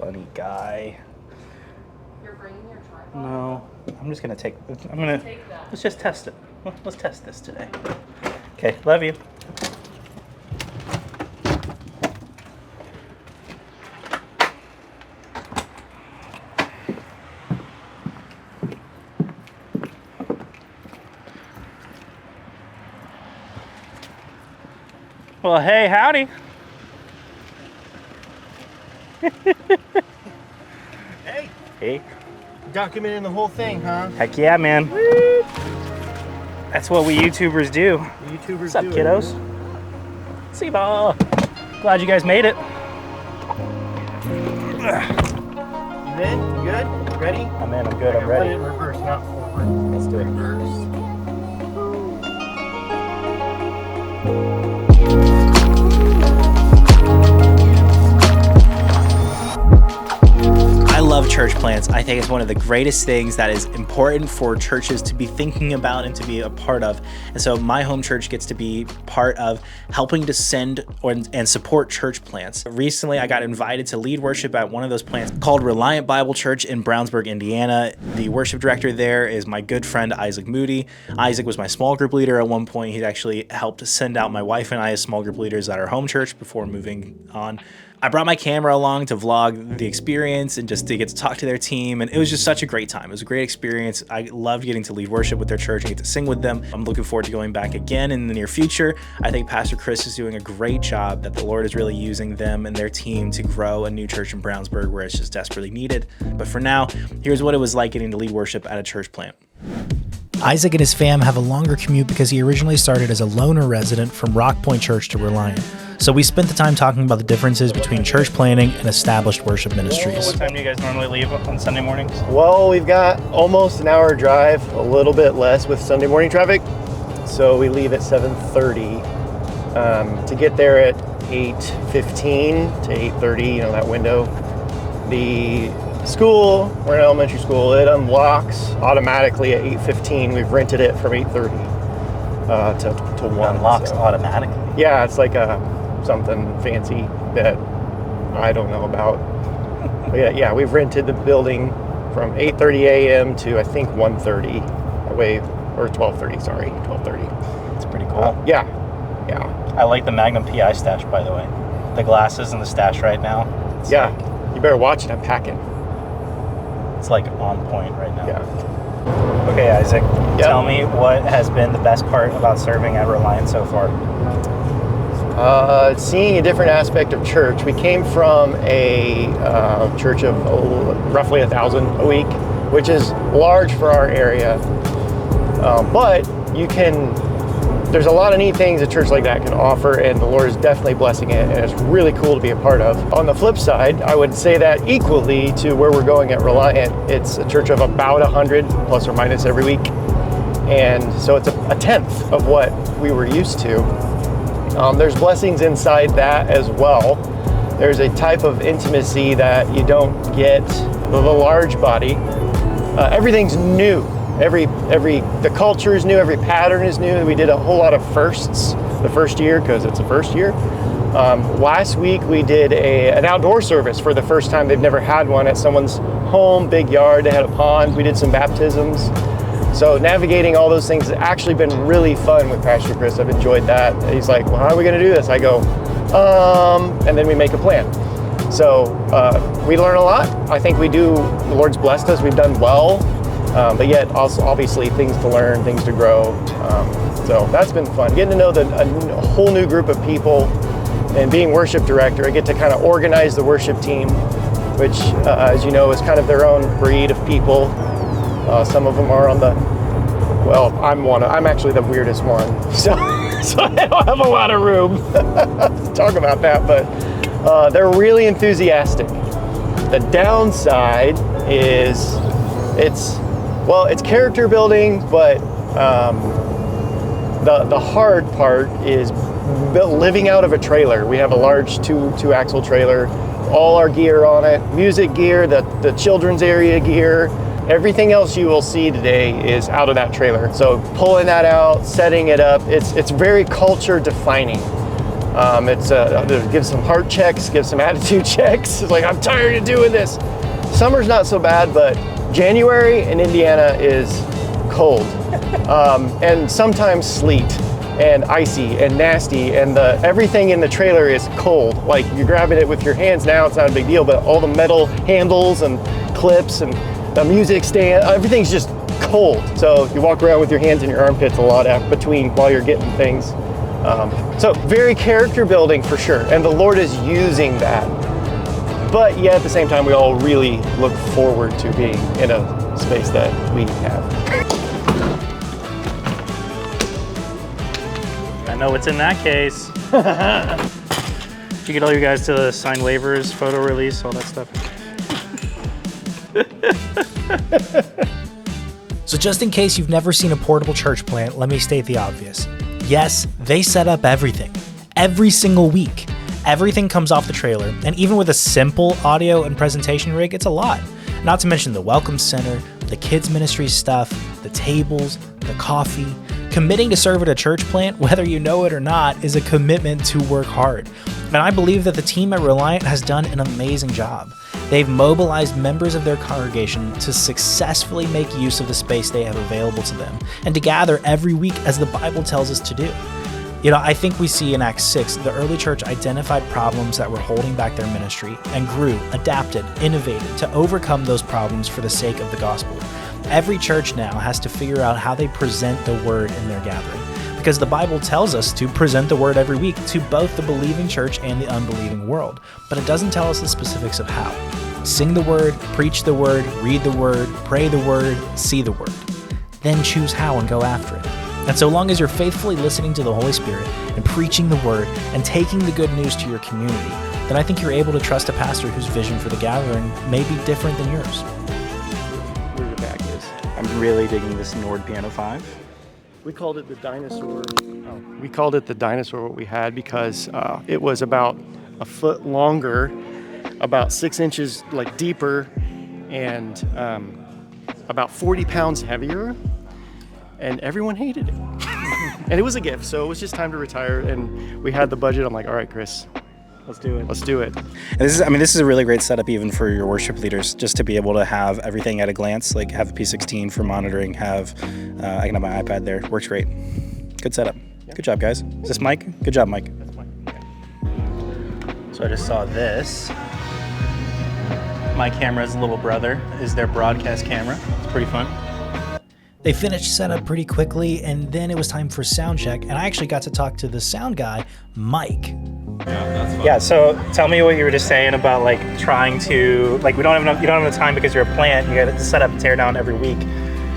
Funny guy. You're bringing your tripod? No, I'm just gonna take that. Let's just test it. Let's test this today. Okay, love you. Well, hey, howdy. Hey. Hey. Documenting the whole thing, huh? Heck yeah, man. That's what we YouTubers do. YouTubers What's up, kiddos? See ya. Glad you guys made it. You in? You good? Ready? I'm in. I'm good. I'm ready. Put it in reverse, not forward. Let's do it. Reverse. I love church plants. I think it's one of the greatest things that is important for churches to be thinking about and to be a part of. And so my home church gets to be part of helping to send and support church plants. Recently, I got invited to lead worship at one of those plants called Reliant Bible Church in Brownsburg, Indiana. The worship director there is my good friend, Isaac Moody. Isaac was my small group leader at one point. He'd actually helped send out my wife and I as small group leaders at our home church before moving on. I brought my camera along to vlog the experience and just to get to talk to their team, and it was just such a great time. It was a great experience. I loved getting to lead worship with their church and get to sing with them. I'm looking forward to going back again in the near future. I think Pastor Chris is doing a great job, that the Lord is really using them and their team to grow a new church in Brownsburg where it's just desperately needed. But for now, here's what it was like getting to lead worship at a church plant. Isaac and his fam have a longer commute because he originally started as a loner resident from Rock Point Church to Reliant. So we spent the time talking about the differences between church planting and established worship ministries. What time do you guys normally leave on Sunday mornings? Well, we've got almost an hour drive, a little bit less with Sunday morning traffic. So we leave at 7:30 to get there at 8:15 to 8:30, that window. The school, we're in elementary school, it unlocks automatically at 8:15. We've rented it from 8:30 to 1. Unlocks automatically? Yeah, it's like something fancy that I don't know about. But yeah, we've rented the building from 8:30 a.m. to I think 1:30, or 12:30. Sorry, 12:30. It's pretty cool. Yeah. I like the Magnum PI stash, by the way. The glasses and the stash right now. You better watch it. I'm packing. It's like on point right now. Yeah. Okay, Isaac, Yep. Tell me what has been the best part about serving at Reliant so far. Seeing a different aspect of church. We came from a church of roughly 1,000 a week, which is large for our area. But there's a lot of neat things a church like that can offer, and the Lord is definitely blessing it, and it's really cool to be a part of. On the flip side, I would say that equally to where we're going at Reliant, it's a church of about 100 plus or minus every week. And so it's a tenth of what we were used to. There's blessings inside that as well. There's a type of intimacy that you don't get with a large body. Everything's new. The culture is new, every pattern is new. We did a whole lot of firsts the first year because it's the first year. Last week we did an outdoor service for the first time. They've never had one at someone's home, big yard. They had a pond. We did some baptisms. So navigating all those things has actually been really fun with Pastor Chris. I've enjoyed that. He's like, well, how are we going to do this? I go, and then we make a plan. So we learn a lot. I think we do. The Lord's blessed us. We've done well. But yet also obviously things to learn, things to grow. So that's been fun. Getting to know a whole new group of people, and being worship director, I get to kind of organize the worship team, which as you know is kind of their own breed of people. Some of them are I'm actually the weirdest one. So I don't have a lot of room to talk about that, but they're really enthusiastic. The downside is it's character building, but the hard part is living out of a trailer. We have a large two-axle trailer, all our gear on it, music gear, the children's area gear, everything else you will see today is out of that trailer. So pulling that out, setting it up, it's very culture defining. Give some heart checks, give some attitude checks. It's like, I'm tired of doing this. Summer's not so bad, but January in Indiana is cold, and sometimes sleet and icy and nasty, and everything in the trailer is cold. Like, you're grabbing it with your hands now, it's not a big deal, but all the metal handles and clips and the music stand, everything's just cold. So you walk around with your hands in your armpits a lot while you're getting things. So very character building for sure, and the Lord is using that. But yet at the same time, we all really look forward to being in a space that we have. I know what's in that case. Did you get all you guys to sign waivers, photo release, all that stuff? So just in case you've never seen a portable church plant, let me state the obvious. Yes, they set up everything. Every single week. Everything comes off the trailer, and even with a simple audio and presentation rig, it's a lot. Not to mention the welcome center, the kids ministry stuff, the tables, the coffee. Committing to serve at a church plant, whether you know it or not, is a commitment to work hard. And I believe that the team at Reliant has done an amazing job. They've mobilized members of their congregation to successfully make use of the space they have available to them, and to gather every week as the Bible tells us to do. I think we see in Acts 6, the early church identified problems that were holding back their ministry and grew, adapted, innovated to overcome those problems for the sake of the gospel. Every church now has to figure out how they present the word in their gathering, because the Bible tells us to present the word every week to both the believing church and the unbelieving world, but it doesn't tell us the specifics of how. Sing the word, preach the word, read the word, pray the word, see the word. Then choose how and go after it. And so long as you're faithfully listening to the Holy Spirit and preaching the word and taking the good news to your community, then I think you're able to trust a pastor whose vision for the gathering may be different than yours. Where your back is. I'm really digging this Nord Piano 5. We called it the dinosaur. We called it the dinosaur, what we had, because it was about a foot longer, about 6 inches deeper, and about 40 pounds heavier. And everyone hated it. And it was a gift, so it was just time to retire. And we had the budget. I'm like, all right, Chris, Let's do it. let's do it. And this is a really great setup even for your worship leaders, just to be able to have everything at a glance, like have a P16 for monitoring, I can have my iPad there. Works great. Good setup. Good job, guys. Is this Mike? Good job, Mike. That's fine. So I just saw this. My camera's little brother is their broadcast camera. It's pretty fun. They finished setup pretty quickly, and then it was time for sound check, and I actually got to talk to the sound guy, Mike. Yeah, so tell me what you were just saying about trying to you don't have enough time because you're a plant. You got to set up and tear down every week.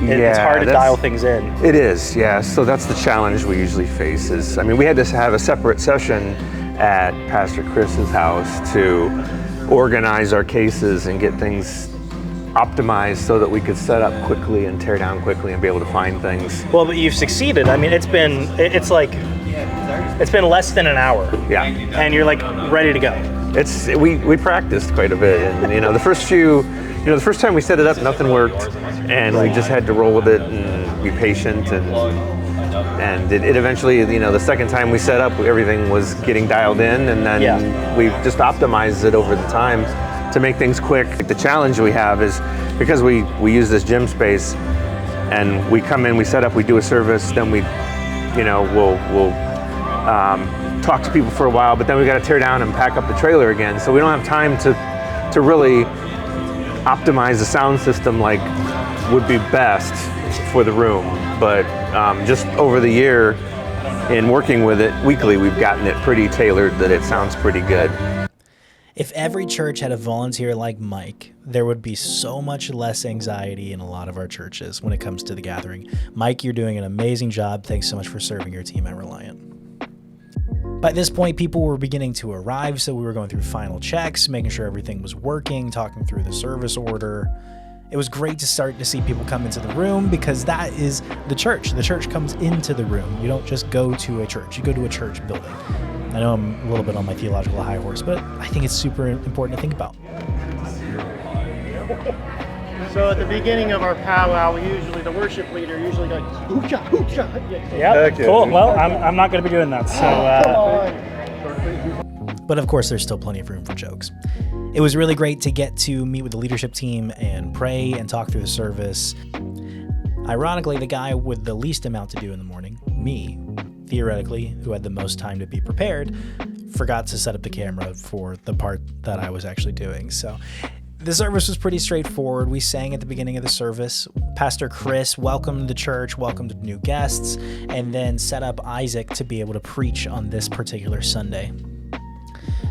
It's hard to dial things in. It is, yeah. So that's the challenge we usually face we had to have a separate session at Pastor Chris's house to organize our cases and get things optimized so that we could set up quickly and tear down quickly and be able to find things. Well, but you've succeeded. It's been less than an hour. Yeah. And you're ready to go. We practiced quite a bit, and the first time we set it up, nothing worked, and we just had to roll with it and be patient, and it eventually, the second time we set up, everything was getting dialed in, and then we just optimized it over the time to make things quick. The challenge we have is because we use this gym space, and we come in, we set up, we do a service, then we'll talk to people for a while, but then we got to tear down and pack up the trailer again. So we don't have time to really optimize the sound system like would be best for the room. But just over the year in working with it weekly, we've gotten it pretty tailored that it sounds pretty good. If every church had a volunteer like Mike, there would be so much less anxiety in a lot of our churches when it comes to the gathering. Mike, you're doing an amazing job. Thanks so much for serving your team at Reliant. By this point, people were beginning to arrive, so we were going through final checks, making sure everything was working, talking through the service order. It was great to start to see people come into the room, because that is the church. The church comes into the room. You don't just go to a church. You go to a church building. I know I'm a little bit on my theological high horse, but I think it's super important to think about. So at the beginning of our powwow, the worship leader usually goes, hoocha, hoocha. Yeah, cool. Well, I'm not going to be doing that. So Come on. but of course there's still plenty of room for jokes. It was really great to get to meet with the leadership team and pray and talk through the service. Ironically, the guy with the least amount to do in the morning, me, theoretically, who had the most time to be prepared, forgot to set up the camera for the part that I was actually doing. So the service was pretty straightforward. We sang at the beginning of the service. Pastor Chris welcomed the church, welcomed new guests, and then set up Isaac to be able to preach on this particular Sunday.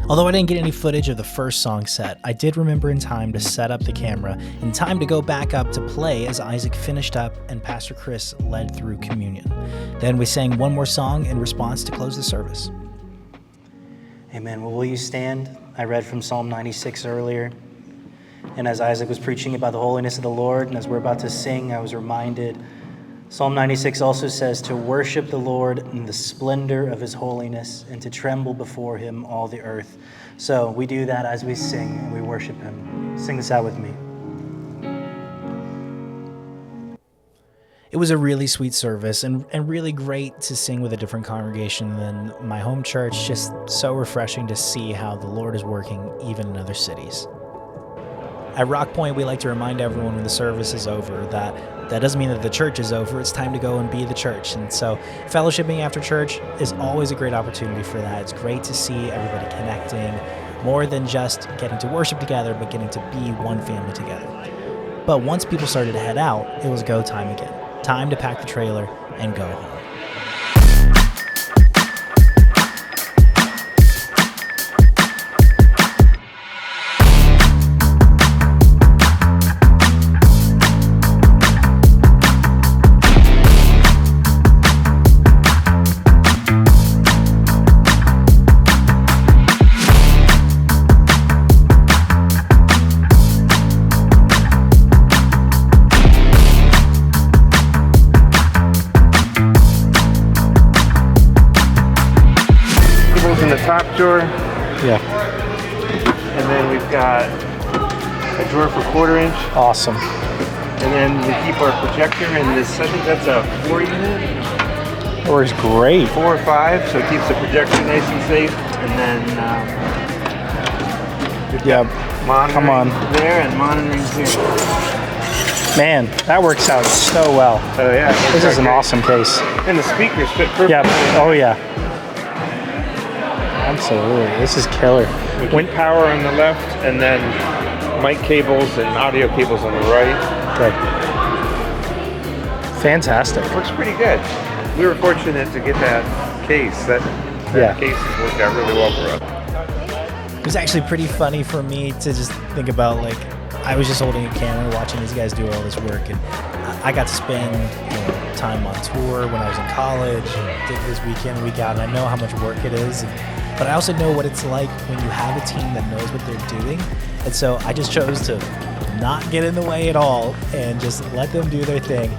Although I didn't get any footage of the first song set, I did remember in time to set up the camera, in time to go back up to play as Isaac finished up and Pastor Chris led through communion. Then we sang one more song in response to close the service. Amen. Well, will you stand? I read from Psalm 96 earlier. And as Isaac was preaching about the holiness of the Lord, and as we're about to sing, I was reminded, Psalm 96 also says to worship the Lord in the splendor of his holiness and to tremble before him all the earth. So we do that as we sing and we worship him. Sing this out with me. It was a really sweet service and really great to sing with a different congregation than my home church. Just so refreshing to see how the Lord is working even in other cities. At Rock Point, we like to remind everyone when the service is over that doesn't mean that the church is over. It's time to go and be the church. And so fellowshipping after church is always a great opportunity for that. It's great to see everybody connecting, more than just getting to worship together, but getting to be one family together. But once people started to head out, it was go time again. Time to pack the trailer and go home. Top drawer, Yeah. and then we've got a drawer for 1/4 inch, Awesome. and then we keep our projector in this. I think that's a 4 unit, Works great. 4 or 5, so it keeps the projector nice and safe. And then Yeah. monitoring Come on. there and monitoring here. Man, that works out so well. So yeah, This is an awesome case. And the speakers fit perfectly. Yeah. Oh, yeah. Absolutely. This is killer. Wind power on the left, and then mic cables and audio cables on the right. Good. Fantastic. Works pretty good. We were fortunate to get that case. That Yeah. case has worked out really well for us. It was actually pretty funny for me to just think about, like, I was just holding a camera watching these guys do all this work, and I got to spend time on tour when I was in college and did this week in, week out, and I know how much work it is. But I also know what it's like when you have a team that knows what they're doing. And so I just chose to not get in the way at all and just let them do their thing,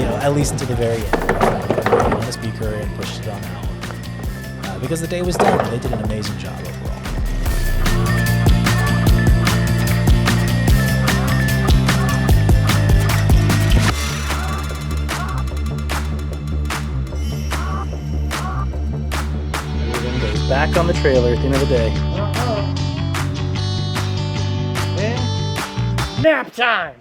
at least until the very end. I put it on the speaker and pushed it on out. Because the day was done. They did an amazing job overall. Back on the trailer at the end of the day. Nap time!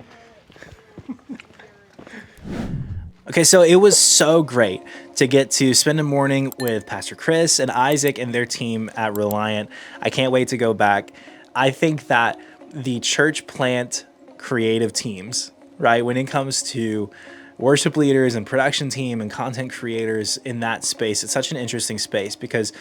Okay, so it was so great to get to spend a morning with Pastor Chris and Isaac and their team at Reliant. I can't wait to go back. I think that the church plant creative teams, right, when it comes to worship leaders and production team and content creators in that space, it's such an interesting space because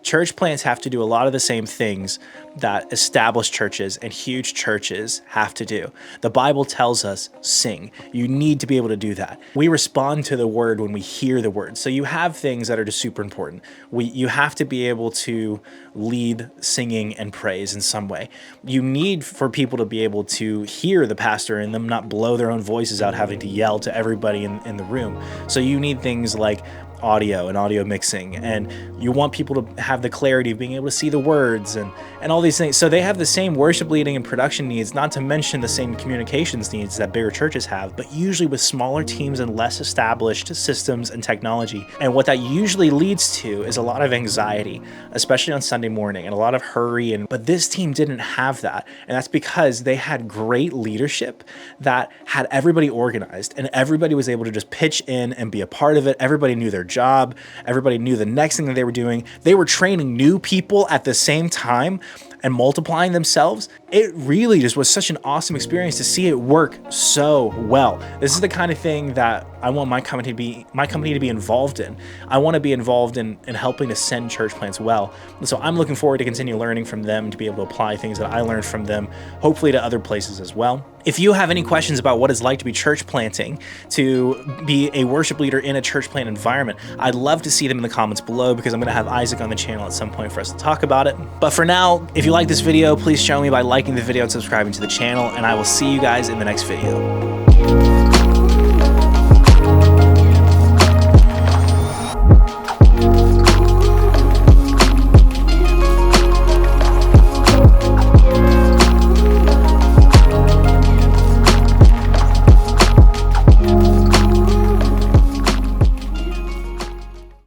church plants have to do a lot of the same things that established churches and huge churches have to do. The Bible tells us, sing. You need to be able to do that. We respond to the word when we hear the word. So you have things that are just super important. You have to be able to lead singing and praise in some way. You need for people to be able to hear the pastor and them not blow their own voices out having to yell to everybody in the room. So you need things like audio and audio mixing, and you want people to have the clarity of being able to see the words and all these things. So they have the same worship leading and production needs, not to mention the same communications needs that bigger churches have, but usually with smaller teams and less established systems and technology. And what that usually leads to is a lot of anxiety, especially on Sunday morning, and a lot of hurry. But this team didn't have that. And that's because they had great leadership that had everybody organized, and everybody was able to just pitch in and be a part of it. Everybody knew their job. Everybody knew the next thing that they were doing. They were training new people at the same time and multiplying themselves. It really just was such an awesome experience to see it work so well. This is the kind of thing that I want my company to be involved in. I want to be involved in helping to send church plants well. And so I'm looking forward to continue learning from them, to be able to apply things that I learned from them, hopefully to other places as well. If you have any questions about what it's like to be church planting, to be a worship leader in a church plant environment, I'd love to see them in the comments below, because I'm going to have Isaac on the channel at some point for us to talk about it. But for now, if you like this video, please show me by liking the video and subscribing to the channel, and I will see you guys in the next video.